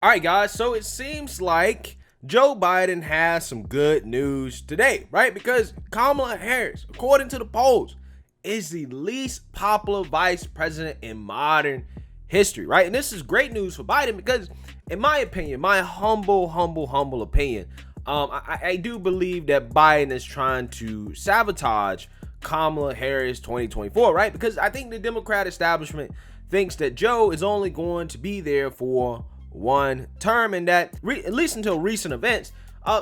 All right, guys. So it seems like Joe Biden has some good news today, right? Because Kamala Harris, according to the polls, is the least popular vice president in modern history, right? And this is great news for Biden because, in my opinion, my humble opinion, I do believe that Biden is trying to sabotage Kamala Harris 2024, right? Because I think the Democrat establishment thinks that Joe is only going to be there for one term, and that at least until recent events,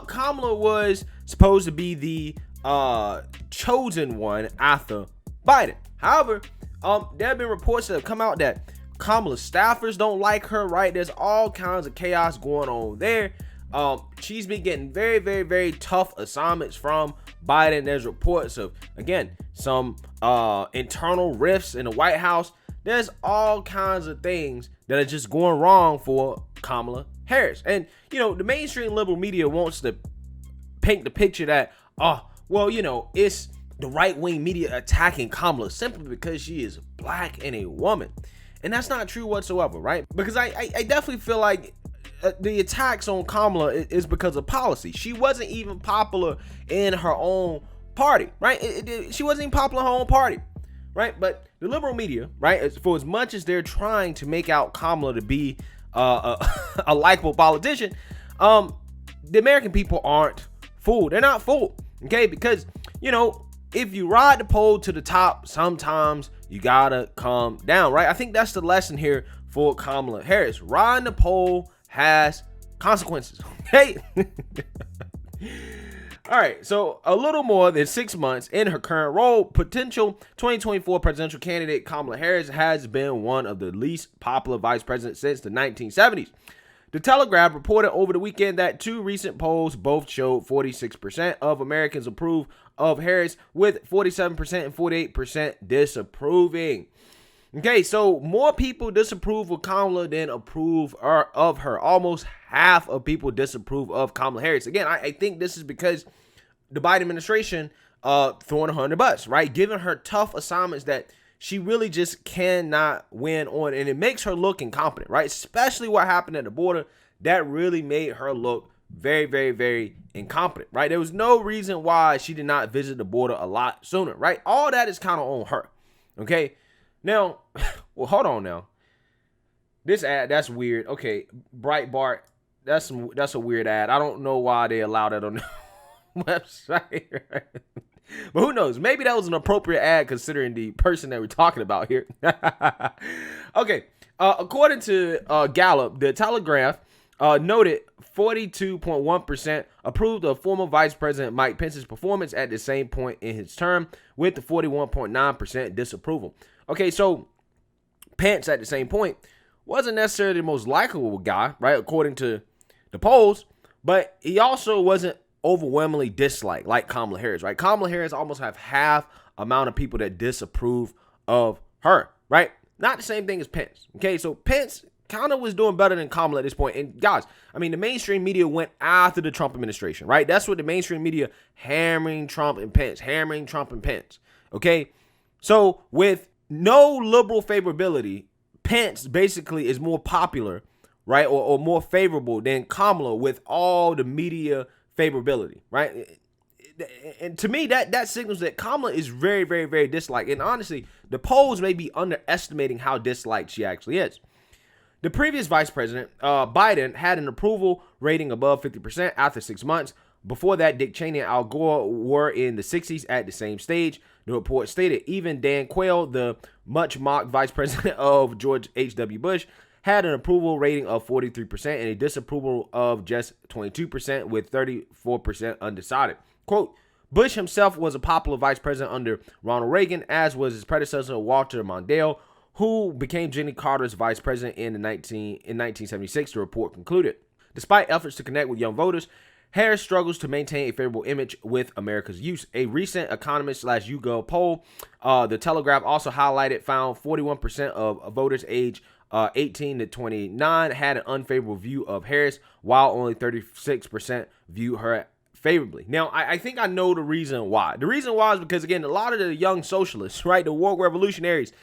Kamala was supposed to be the chosen one after Biden. However, there have been reports that have come out that Kamala's staffers don't like her, right? There's all kinds of chaos going on there. She's been getting very tough assignments from Biden. There's reports of, again, some internal rifts in the White House. There's all kinds of things that are just going wrong for Kamala Harris. And, the mainstream liberal media wants to paint the picture that, it's the right-wing media attacking Kamala simply because she is black and a woman. And that's not true whatsoever, right? Because I definitely feel like the attacks on Kamala is because of policy. She wasn't even popular in her own party, right? She wasn't even popular in her own party. Right, but the liberal media, right, for as much as they're trying to make out Kamala to be a likable politician, the American people aren't fooled. They're not fooled, okay? Because if you ride the pole to the top, sometimes you gotta come down, right? I think that's the lesson here for Kamala Harris. Riding the pole has consequences, okay? All right, so a little more than 6 months in her current role, potential 2024 presidential candidate Kamala Harris has been one of the least popular vice presidents since the 1970s. The Telegraph reported over the weekend that two recent polls both showed 46% of Americans approve of Harris, with 47% and 48% disapproving. Okay, so more people disapprove of Kamala than approve of her. Almost half of people disapprove of Kamala Harris. Again, I think this is because the Biden administration throwing her in the bus, right? Giving her tough assignments that she really just cannot win on. And it makes her look incompetent, right? Especially what happened at the border. That really made her look very incompetent, right? There was no reason why she did not visit the border a lot sooner, right? All that is kind of on her, okay? Now, well, hold on now. This ad, that's weird. Okay, Breitbart, that's a weird ad. I don't know why they allowed that on the website. But who knows? Maybe that was an appropriate ad considering the person that we're talking about here. Okay, according to Gallup, the Telegraph noted 42.1% approved of former Vice President Mike Pence's performance at the same point in his term, with the 41.9% disapproval. Okay, so Pence at the same point wasn't necessarily the most likable guy, right, according to the polls, but he also wasn't overwhelmingly disliked like Kamala Harris, right? Kamala Harris almost have half amount of people that disapprove of her, right? Not the same thing as Pence, okay? So Pence kind of was doing better than Kamala at this point. And guys, I mean, the mainstream media went after the Trump administration, right? That's what the mainstream media hammering Trump and Pence, okay? So with no liberal favorability, Pence basically is more popular, right, or more favorable than Kamala with all the media favorability, right? And to me, that signals that Kamala is very disliked. And honestly, the polls may be underestimating how disliked she actually is. The previous vice president, Biden, had an approval rating above 50% after 6 months. Before that, Dick Cheney and Al Gore were in the 60s at the same stage. The report stated even Dan Quayle, the much-mocked vice president of George H.W. Bush, had an approval rating of 43% and a disapproval of just 22%, with 34% undecided. Quote, Bush himself was a popular vice president under Ronald Reagan, as was his predecessor Walter Mondale, who became Jimmy Carter's vice president in 1976, the report concluded. Despite efforts to connect with young voters, Harris struggles to maintain a favorable image with America's youth. A recent Economist/YouGov poll, the Telegraph also highlighted, found 41% of voters age 18 to 29 had an unfavorable view of Harris, while only 36% view her favorably. Now, I think I know the reason why. The reason why is because, again, a lot of the young socialists, right, the woke revolutionaries,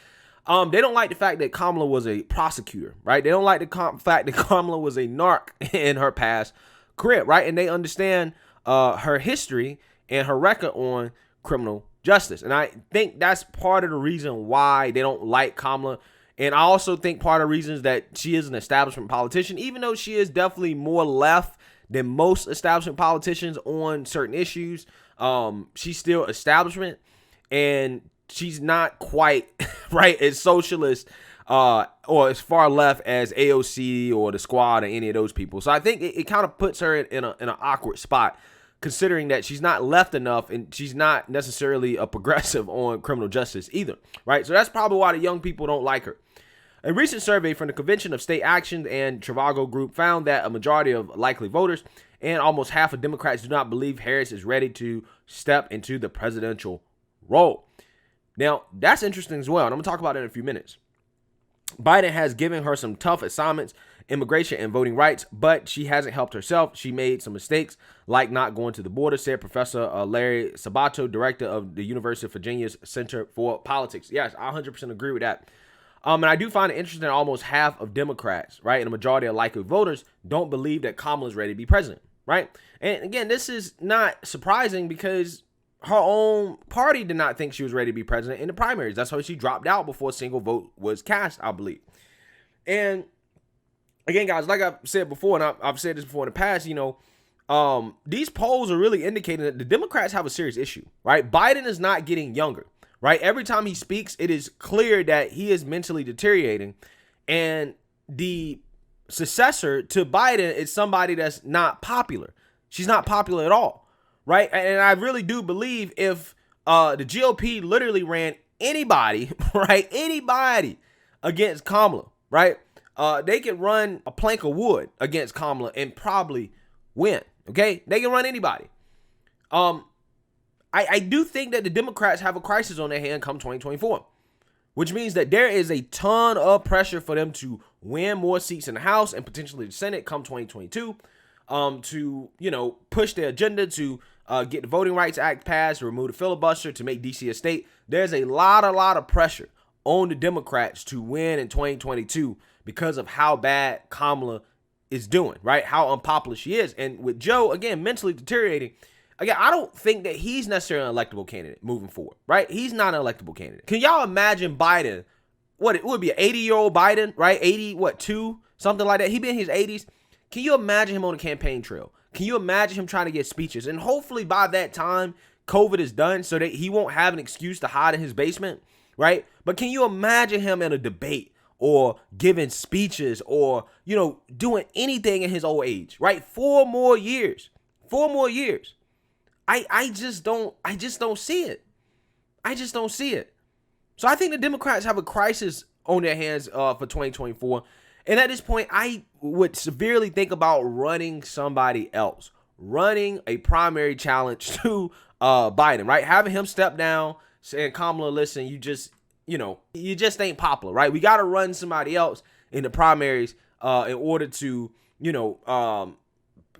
They don't like the fact that Kamala was a prosecutor, right? They don't like the fact that Kamala was a narc in her past career, right? And they understand her history and her record on criminal justice. And I think that's part of the reason why they don't like Kamala. And I also think part of the reason is that she is an establishment politician, even though she is definitely more left than most establishment politicians on certain issues. She's still establishment, and she's not quite right as socialist or as far left as AOC or the Squad or any of those people. So I think it kind of puts her in an awkward spot, considering that she's not left enough and she's not necessarily a progressive on criminal justice either, right? So that's probably why the young people don't like her. A recent survey from the Convention of State Action and Trivago Group found that a majority of likely voters and almost half of Democrats do not believe Harris is ready to step into the presidential role. Now, that's interesting as well, and I'm going to talk about it in a few minutes. Biden has given her some tough assignments, immigration and voting rights, but she hasn't helped herself. She made some mistakes, like not going to the border, said Professor Larry Sabato, director of the University of Virginia's Center for Politics. Yes, I 100% agree with that. And I do find it interesting that almost half of Democrats, right, and a majority of likely voters don't believe that Kamala is ready to be president, right? And again, this is not surprising because her own party did not think she was ready to be president in the primaries. That's why she dropped out before a single vote was cast, I believe. And again, guys, like I've said before, and I've said this before in the past, these polls are really indicating that the Democrats have a serious issue, right? Biden is not getting younger, right? Every time he speaks, it is clear that he is mentally deteriorating. And the successor to Biden is somebody that's not popular. She's not popular at all, right? And I really do believe if the GOP literally ran anybody, right, anybody against Kamala, right, they could run a plank of wood against Kamala and probably win, okay? They can run anybody. I do think that the Democrats have a crisis on their hand come 2024, which means that there is a ton of pressure for them to win more seats in the House and potentially the Senate come 2022, to, push their agenda to get the Voting Rights Act passed, remove the filibuster, to make D.C. a state. There's a lot of pressure on the Democrats to win in 2022 because of how bad Kamala is doing, right? How unpopular she is. And with Joe, again, mentally deteriorating, again, I don't think that he's necessarily an electable candidate moving forward, right? He's not an electable candidate. Can y'all imagine Biden? What, it would be an 80-year-old Biden, right? 2, something like that. He be in his 80s. Can you imagine him on the campaign trail? Can you imagine him trying to get speeches? And hopefully by that time, COVID is done so that he won't have an excuse to hide in his basement, right? But can you imagine him in a debate or giving speeches or, doing anything in his old age, right? 4 more years. 4 more years. I just don't see it. I just don't see it. So I think the Democrats have a crisis on their hands for 2024. And at this point, I would severely think about running somebody else, running a primary challenge to Biden, right? Having him step down, saying, Kamala, listen, you just ain't popular, right? We got to run somebody else in the primaries in order to,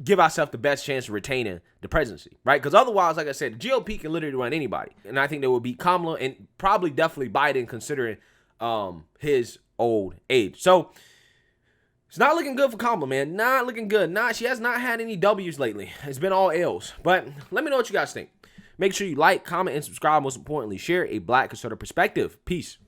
give ourselves the best chance of retaining the presidency, right? Because otherwise, like I said, the GOP can literally run anybody. And I think there will be Kamala and probably definitely Biden considering his old age. So it's not looking good for Kamala, man. Not looking good. She has not had any W's lately. It's been all L's. But let me know what you guys think. Make sure you like, comment, and subscribe. Most importantly, share a Black conservative perspective. Peace.